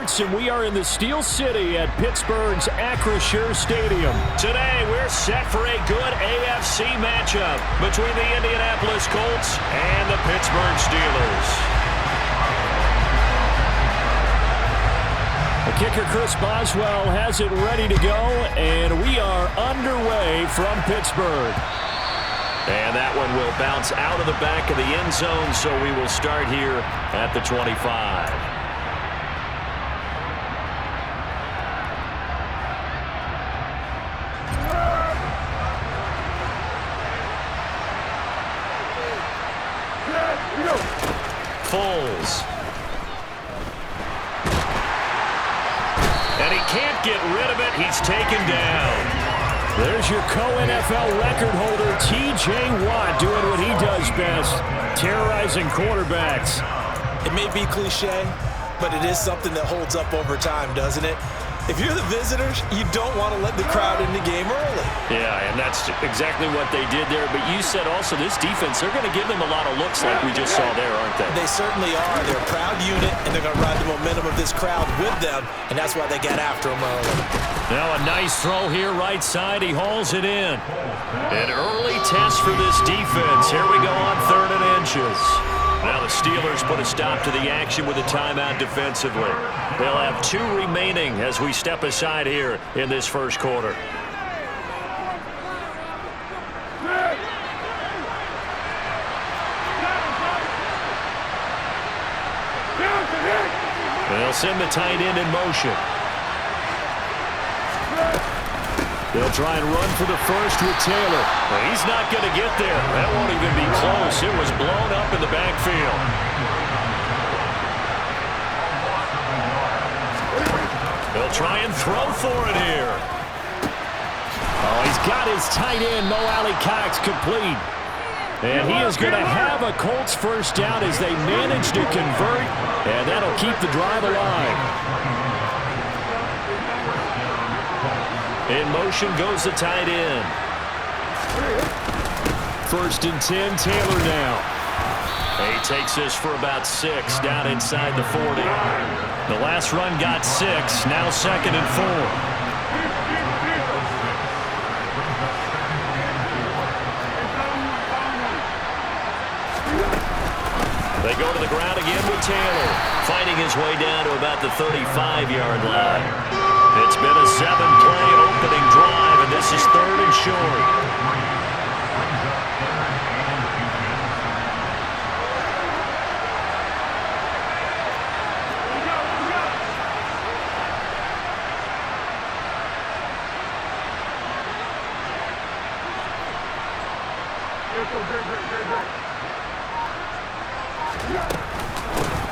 Sports, and we are in the Steel City at Pittsburgh's Acrisure Stadium. Today, we're set for a good AFC matchup between the Indianapolis Colts and the Pittsburgh Steelers. The kicker, Chris Boswell, has it ready to go, and we are underway from Pittsburgh. And that one will bounce out of the back of the end zone, so we will start here at the 25. Foles. And he can't get rid of it. He's taken down. There's your co-NFL record holder, T.J. Watt, doing what he does best, terrorizing quarterbacks. It may be cliche, but it is something that holds up over time, doesn't it? If you're the visitors, you don't want to let the crowd in the game early. Yeah, and that's exactly what they did there. But you said also this defense, they're going to give them a lot of looks like we just saw there, aren't they? They certainly are. They're a proud unit, and they're going to ride the momentum of this crowd with them, and that's why they get after them early. Now a nice throw here right side. He hauls it in. An early test for this defense. Here we go on 3rd and inches. Now the Steelers put a stop to the action with a timeout defensively. They'll have 2 remaining as we step aside here in this first quarter. They'll send the tight end in motion. They'll try and run for the first with Taylor. Well, he's not going to get there. That won't even be close. It was blown up in the backfield. They'll try and throw for it here. Oh, he's got his tight end, Mo Alley-Cox, complete. And he is going to have a Colts first down as they manage to convert, and that'll keep the drive alive. In motion goes the tight end. 1st and 10, Taylor now. He takes this for about 6 down inside the 40. The last run got 6, now 2nd and 4. They go to the ground again with Taylor, fighting his way down to about the 35-yard line. It's been a 7-play opening drive, and this is 3rd and short.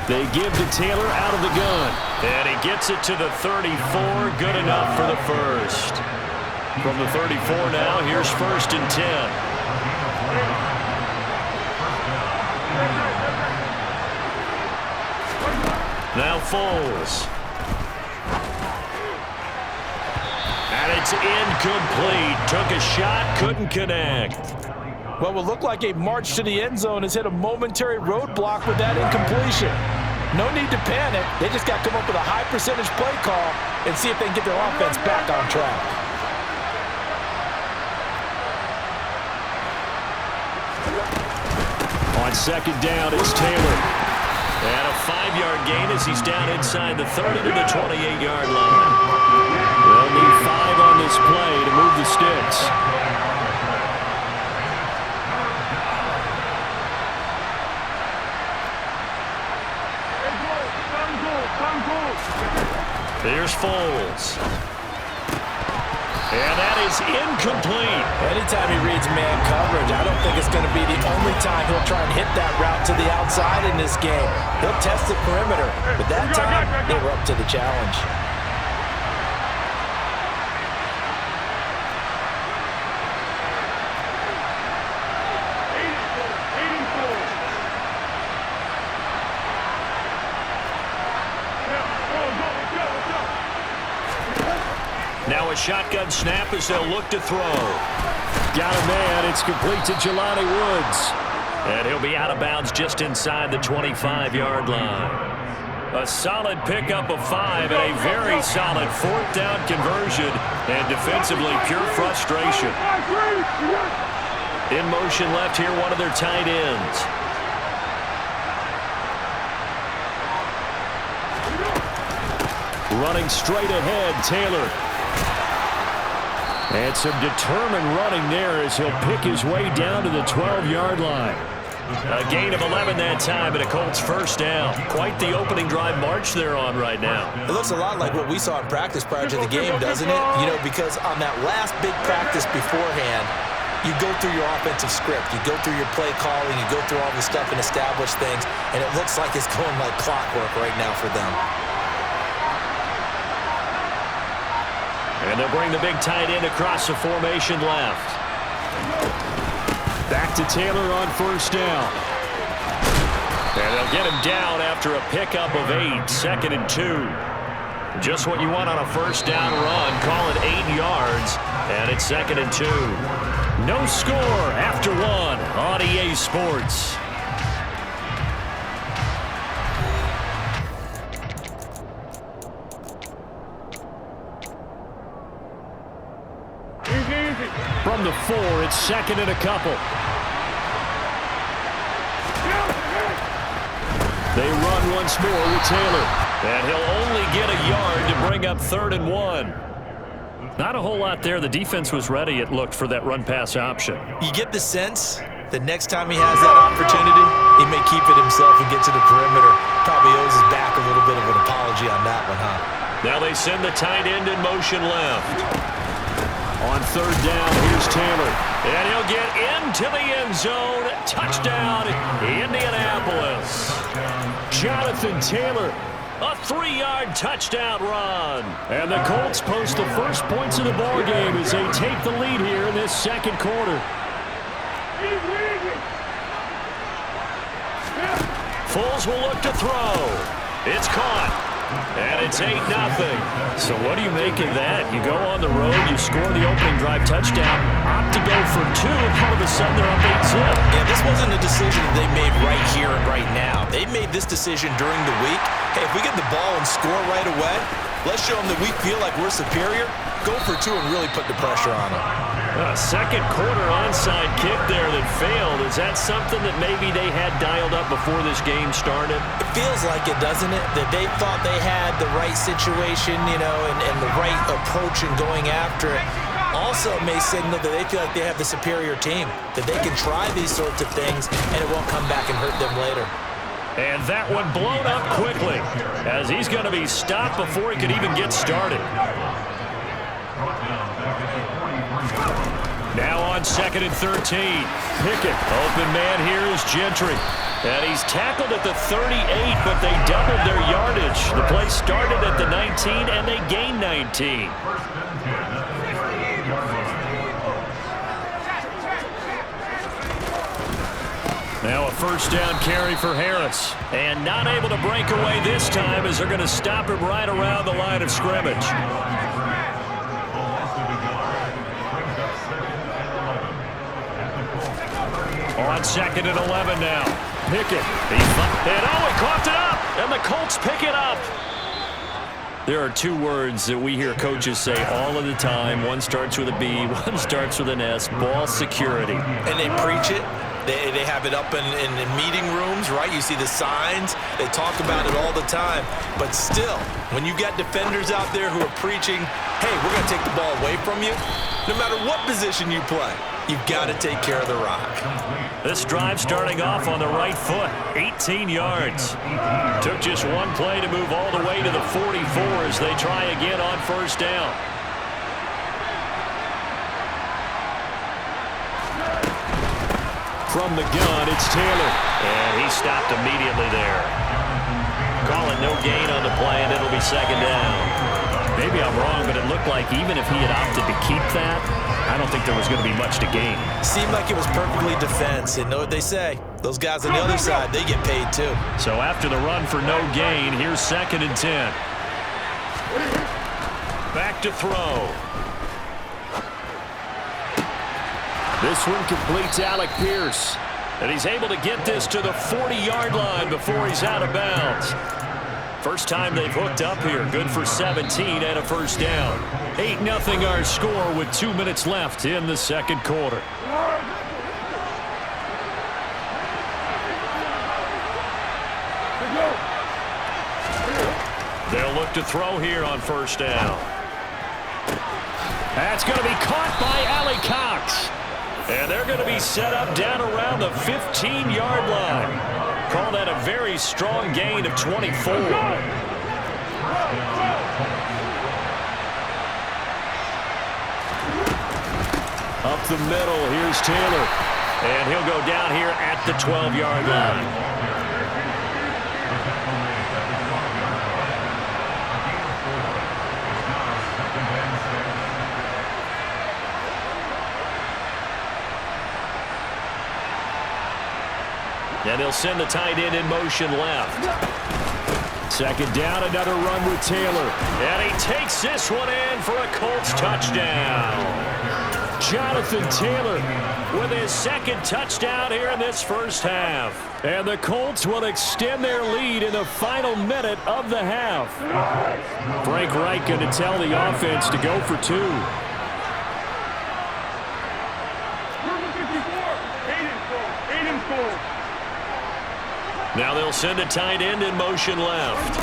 They give to Taylor out of the gun. And he gets it to the 34. Good enough for the first. From the 34 now, here's 1st and 10. Now Foles. And it's incomplete. Took a shot, couldn't connect. What will look like a march to the end zone has hit a momentary roadblock with that incompletion. No need to panic. They just got to come up with a high percentage play call and see if they can get their offense back on track. On 2nd down, it's Taylor. And a 5-yard gain as he's down inside the 30 to the 28-yard line. They'll need 5 on this play to move the sticks. Here's Foles. And that is incomplete. Anytime he reads man coverage, I don't think it's going to be the only time he'll try and hit that route to the outside in this game. He'll test the perimeter, but that time they were up to the challenge. Now a shotgun snap as they'll look to throw. Got a man. It's complete to Jelani Woods. And he'll be out of bounds just inside the 25-yard line. A solid pickup of 5 and a very solid 4th down conversion. And defensively, pure frustration. In motion left here, one of their tight ends. Running straight ahead, Taylor. And some determined running there as he'll pick his way down to the 12-yard line. A gain of 11 that time and a Colts first down. Quite the opening drive march they're on right now. It looks a lot like what we saw in practice prior to the game, doesn't it? You know, because on that last big practice beforehand, you go through your offensive script. You go through your play calling. You go through all the stuff and establish things. And it looks like it's going like clockwork right now for them. And they'll bring the big tight end across the formation left. Back to Taylor on first down. And they'll get him down after a pickup of 8, 2nd and 2. Just what you want on a first down run. Call it 8 yards, and it's 2nd and 2. No score after 1 on EA Sports. From the 4, it's 2nd and a couple. They run once more with Taylor. And he'll only get a yard to bring up 3rd and 1. Not a whole lot there. The defense was ready, it looked, for that run-pass option. You get the sense that next time he has that opportunity, he may keep it himself and get to the perimeter. Probably owes his back a little bit of an apology on that one, huh? Now they send the tight end in motion left. On 3rd down, here's Taylor. And he'll get into the end zone. Touchdown, Indianapolis. Jonathan Taylor. A 3-yard touchdown run. And the Colts post the first points of the ballgame as they take the lead here in this 2nd quarter. Foles will look to throw. It's caught. And it's 8-0. So what do you make of that? You go on the road, you score the opening drive touchdown, opt to go for 2, and all of a sudden they're up 8-zip. Yeah, this wasn't a decision that they made right here and right now. They made this decision during the week. Hey, if we get the ball and score right away, let's show them that we feel like we're superior. Go for 2 and really put the pressure on them. A 2nd quarter onside kick there that failed. Is that something that maybe they had dialed up before this game started? It feels like it, doesn't it? That they thought they had the right situation, you know, and the right approach in going after it. Also, it may signal that they feel like they have the superior team, that they can try these sorts of things and it won't come back and hurt them later. And that one blown up quickly as he's going to be stopped before he could even get started. Now on 2nd and 13. Pickett. Open man here is Gentry. And he's tackled at the 38, but they doubled their yardage. The play started at the 19, and they gained 19. Now a first down carry for Harris. And not able to break away this time as they're going to stop him right around the line of scrimmage. On 2nd and 11 now. Pickett. And he coughed it up. And the Colts pick it up. There are 2 words that we hear coaches say all of the time. One starts with a B, one starts with an S. Ball security. And they preach it. They have it up in meeting rooms, right? You see the signs. They talk about it all the time. But still, when you got defenders out there who are preaching, hey, we're going to take the ball away from you, no matter what position you play, you've got to take care of the rock. This drive starting off on the right foot, 18 yards. Took just one play to move all the way to the 44 as they try again on first down. From the gun, it's Taylor. And he stopped immediately there. Call it no gain on the play, and it'll be 2nd down. Maybe I'm wrong, but it looked like even if he had opted to keep that, I don't think there was going to be much to gain. Seemed like it was perfectly defense. And know what they say? Those guys on the other side, they get paid too. So after the run for no gain, here's 2nd and 10. Back to throw. This one completes Alec Pierce. And he's able to get this to the 40-yard line before he's out of bounds. First time they've hooked up here. Good for 17 and a first down. 8-0 our score with 2 minutes left in the second quarter. They'll look to throw here on first down. That's going to be caught by Allie Cox. And they're going to be set up down around the 15-yard line. Call that a very strong gain of 24. Up the middle, here's Taylor. And he'll go down here at the 12-yard line. And he'll send the tight end in motion left. Second down, another run with Taylor. And he takes this one in for a Colts touchdown. Jonathan Taylor with his second touchdown here in this first half. And the Colts will extend their lead in the final minute of the half. Frank Reich going to tell the offense to go for two. Now they'll send a tight end in motion left.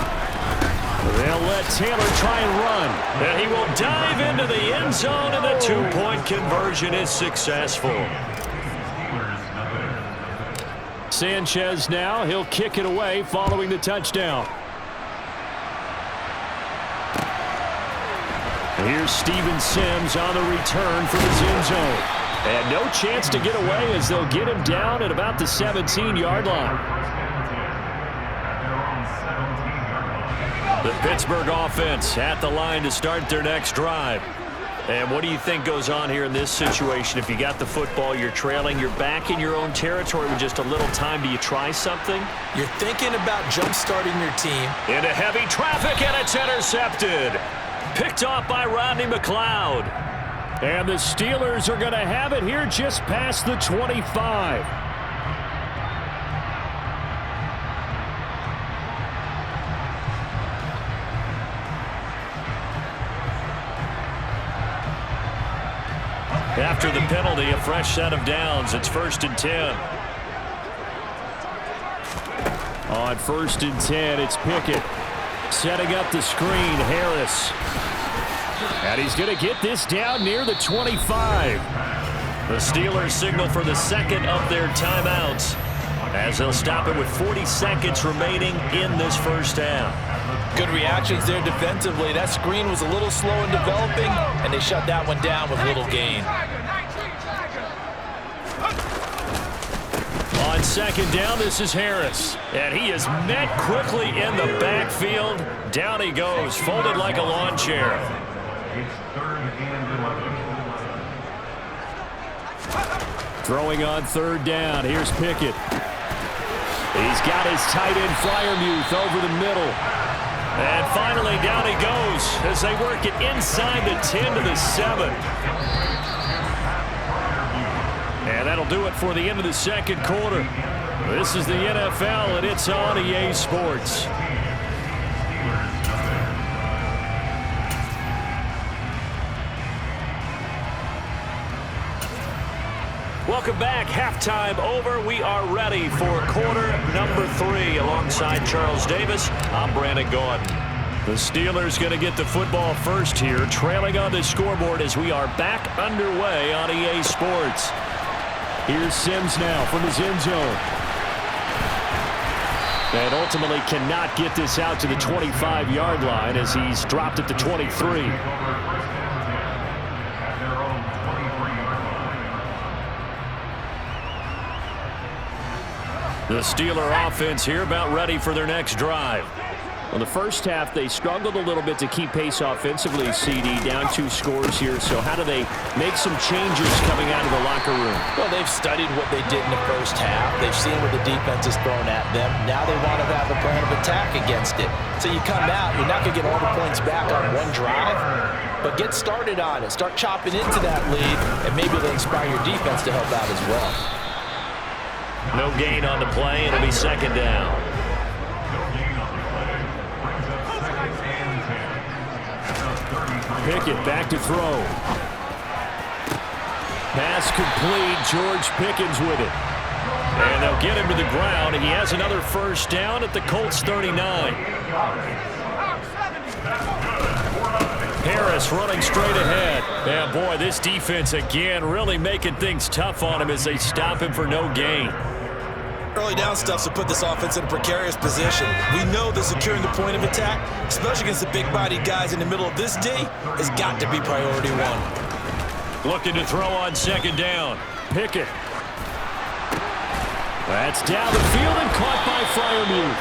They'll let Taylor try and run. And he will dive into the end zone, and the two-point conversion is successful. Sanchez now, he'll kick it away following the touchdown. Here's Steven Sims on the return from his end zone. And no chance to get away as they'll get him down at about the 17-yard line. The Pittsburgh offense at the line to start their next drive. And what do you think goes on here in this situation? If you got the football, you're trailing, you're back in your own territory with just a little time. Do you try something? You're thinking about jump-starting your team. Into heavy traffic, and it's intercepted. Picked off by Rodney McLeod. And the Steelers are going to have it here just past the 25. After the penalty, a fresh set of downs. It's 1st and 10. On 1st and 10, it's Pickett. Setting up the screen, Harris. And he's going to get this down near the 25. The Steelers signal for the second of their timeouts as they'll stop it with 40 seconds remaining in this first half. Good reactions there defensively. That screen was a little slow in developing, and they shut that one down with little gain. On second down, this is Harris. And he is met quickly in the backfield. Down he goes, folded like a lawn chair. Throwing on 3rd down. Here's Pickett. He's got his tight end Freiermuth over the middle. And finally, down he goes as they work it inside the 10 to the 7. And that'll do it for the end of the second quarter. This is the NFL, and it's on EA Sports. Welcome back. Halftime over. We are ready for quarter number 3. Alongside Charles Davis, I'm Brandon Gordon. The Steelers going to get the football first here, trailing on the scoreboard as we are back underway on EA Sports. Here's Sims now from his end zone. And ultimately cannot get this out to the 25-yard line as he's dropped at the 23. The Steeler offense here about ready for their next drive. Well, the first half, they struggled a little bit to keep pace offensively, CD, down 2 scores here. So how do they make some changes coming out of the locker room? Well, they've studied what they did in the first half. They've seen what the defense is throwing at them. Now they want to have a plan of attack against it. So you come out, you're not going to get all the points back on one drive, but get started on it. Start chopping into that lead, and maybe it'll inspire your defense to help out as well. No gain on the play, and it'll be second down. Pickett back to throw. Pass complete. George Pickens with it. And they'll get him to the ground. He has another first down at the Colts 39. Harris running straight ahead. And boy, this defense again really making things tough on him as they stop him for no gain. Early down stuff to put this offense in a precarious position. We know that securing the point of attack, especially against the big-bodied guys in the middle of this D, has got to be priority one. Looking to throw on second down. Pickett. That's down the field and caught by Freiermuth.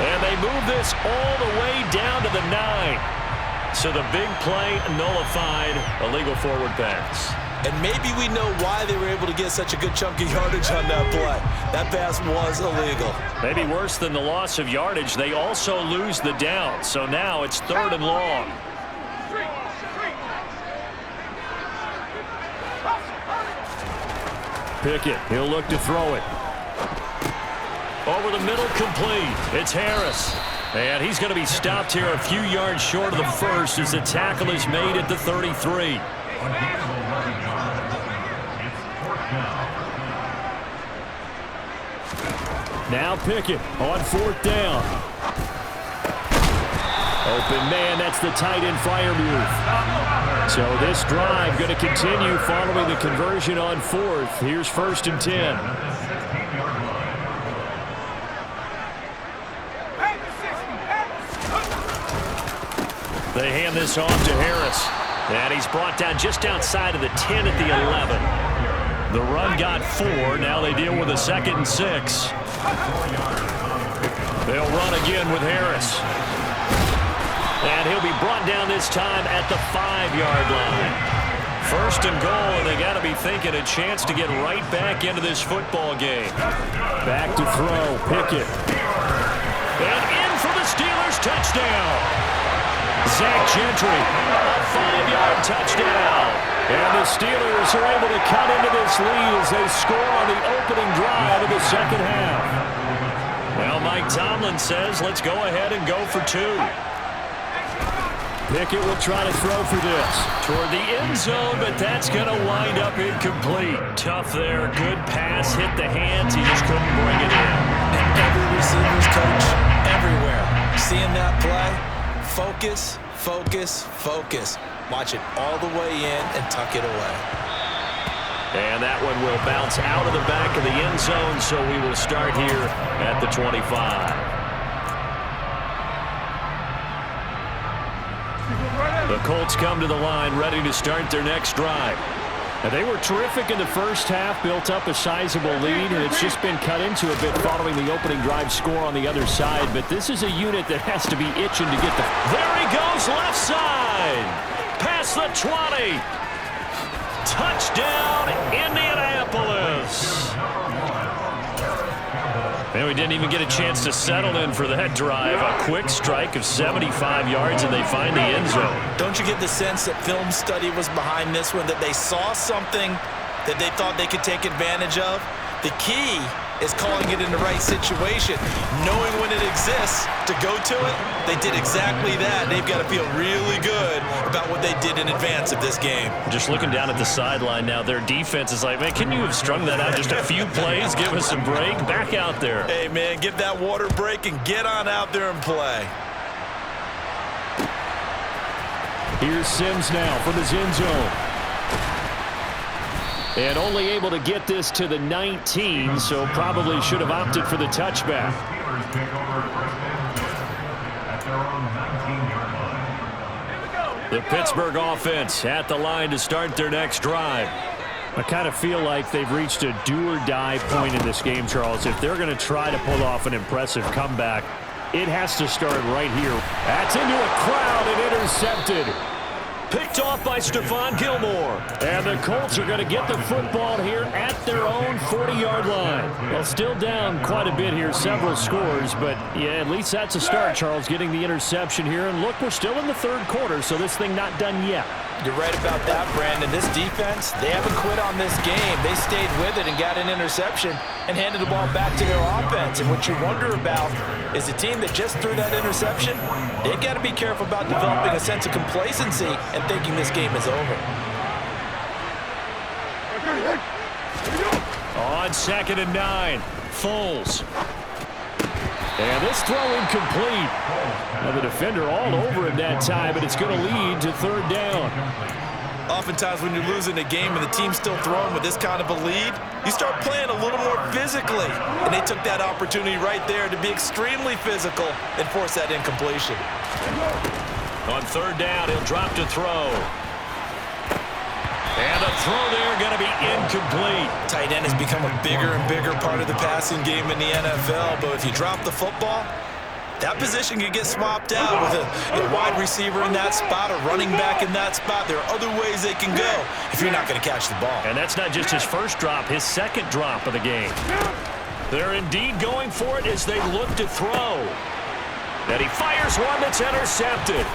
And they move this all the way down to the 9. So the big play nullified, a legal forward pass. And maybe we know why they were able to get such a good chunk of yardage on that play. That pass was illegal. Maybe worse than the loss of yardage, they also lose the down. So now it's 3rd and long. Pickett, he'll look to throw it. Over the middle, complete. It's Harris. And he's going to be stopped here a few yards short of the first as the tackle is made at the 33. Now Pickett on 4th down. Open man, that's the tight end Freiermuth. So this drive going to continue following the conversion on 4th. Here's 1st and 10. They hand this off to Harris. And he's brought down just outside of the 10 at the 11. The run got 4. Now they deal with a 2nd and 6. They'll run again with Harris. And he'll be brought down this time at the 5-yard line. 1st and goal, and they got to be thinking a chance to get right back into this football game. Back to throw, Pickett. And in for the Steelers touchdown. Zach Gentry, a 5-yard touchdown. And the Steelers are able to cut into this lead as they score on the opening drive of the second half. Well, Mike Tomlin says, let's go ahead and go for 2. Pickett will try to throw for this. Toward the end zone, but that's going to wind up incomplete. Tough there. Good pass. Hit the hands. He just couldn't bring it in. And every receiver's coach, everywhere, seeing that play, focus, focus, focus. Watch it all the way in and tuck it away. And that one will bounce out of the back of the end zone, so we will start here at the 25. The Colts come to the line ready to start their next drive. Now, they were terrific in the first half, built up a sizable lead, and it's just been cut into a bit following the opening drive score on the other side. But this is a unit that has to be itching to get the... There he goes, left side! Past the 20! Touchdown, Indianapolis! And we didn't even get a chance to settle in for that drive. A quick strike of 75 yards, and they find the end zone. Don't you get the sense that film study was behind this one, that they saw something that they thought they could take advantage of? The key is calling it in the right situation, knowing when it exists to go to it. They did exactly that. They've got to feel really good about what they did in advance of this game. Just looking down at the sideline now, their defense is like, man, can you have strung that out just a few plays? Give us a break. Back out there. Hey, man, give that water break and get on out there and play. Here's Sims now from his end zone. And only able to get this to the 19, so probably should have opted for the touchback. The Pittsburgh offense at the line to start their next drive. I kind of feel like they've reached a do-or-die point in this game, Charles. If they're going to try to pull off an impressive comeback, it has to start right here. That's into a crowd and intercepted. Picked off by Stephon Gilmore. And the Colts are going to get the football here at their own 40-yard line. Well, still down quite a bit here, several scores, but yeah, at least that's a start, Charles, getting the interception here. And look, we're still in the third quarter, so this thing not done yet. You're right about that, Brandon. This defense, they haven't quit on this game. They stayed with it and got an interception. and handed the ball back to their offense. And what you wonder about is the team that just threw that interception, they've got to be careful about developing a sense of complacency and thinking this game is over. On 2nd and 9, Foles. And this throw incomplete. Now the defender all over him that time, but it's going to lead to 3rd down. Oftentimes when you're losing a game and the team's still throwing with this kind of a lead, you start playing a little more physically. And they took that opportunity right there to be extremely physical and force that incompletion. On 3rd down, he'll drop to throw. And the throw there going to be incomplete. Tight end has become a bigger and bigger part of the passing game in the NFL, but if you drop the football, that position can get swapped out with a wide receiver in that spot, a running back in that spot. There are other ways they can go if you're not going to catch the ball. And that's not just his first drop, his 2nd drop of the game. They're indeed going for it as they look to throw. And he fires one that's intercepted.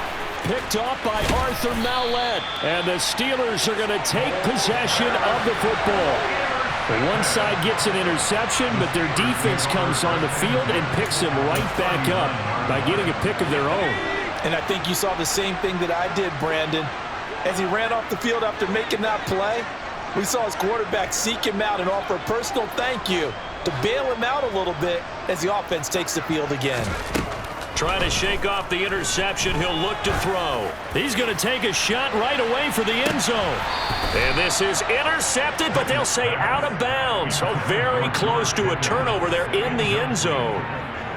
Picked off by Arthur Mallett. And the Steelers are going to take possession of the football. One side gets an interception, but their defense comes on the field and picks them right back up by getting a pick of their own. And I think you saw the same thing that I did, Brandon. As he ran off the field after making that play, we saw his quarterback seek him out and offer a personal thank you to bail him out a little bit as the offense takes the field again. Trying to shake off the interception, he'll look to throw. He's going to take a shot right away for the end zone. And this is intercepted, but they'll say out of bounds. So very close to a turnover there in the end zone.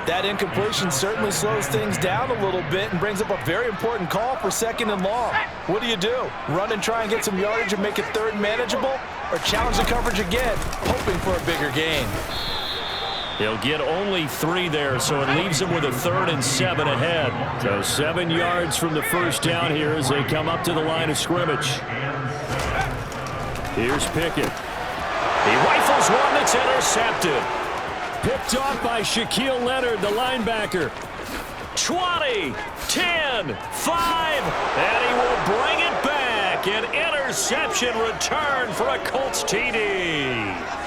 That incompletion certainly slows things down a little bit and brings up a very important call for 2nd and long. What do? Run and try and get some yardage and make it 3rd manageable, or challenge the coverage again, hoping for a bigger gain? He'll get only 3 there, so it leaves him with a 3rd and 7 ahead. So 7 yards from the first down here as they come up to the line of scrimmage. Here's Pickett. He rifles one that's intercepted. Picked off by Shaquille Leonard, the linebacker. 20, 10, 5, and he will bring it back. An interception return for a Colts TD.